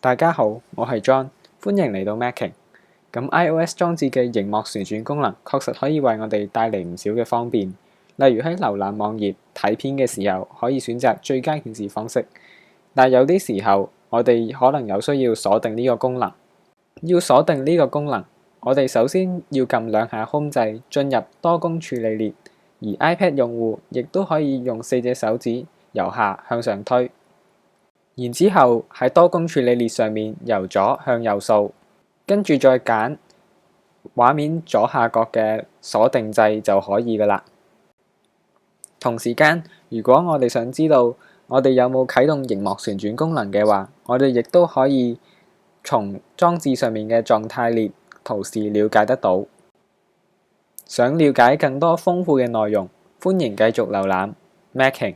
大家好，我係 John，歡迎嚟到 Macking。咁 iOS 裝置嘅螢幕旋轉功能確實可以為我哋帶嚟唔少嘅方便，例如喺瀏覽網頁睇片嘅時候，可以選擇最佳顯示方式。但有啲時候，我哋可能有需要鎖定呢個功能。要鎖定呢個功能，我哋首先要撳兩下 Home 掣進入多工處理列，而 iPad 用戶亦都可以用4隻手指由下向上推。然之後喺多工處理列上面由左向右掃，跟住再揀畫面左下角嘅鎖定掣就可以㗎喇。同時間，如果我哋想知道我哋有冇啟動螢幕旋轉功能嘅話，我哋亦都可以從裝置上面嘅狀態列圖示了解得到。想了解更多豐富嘅內容，歡迎繼續瀏覽 Macking。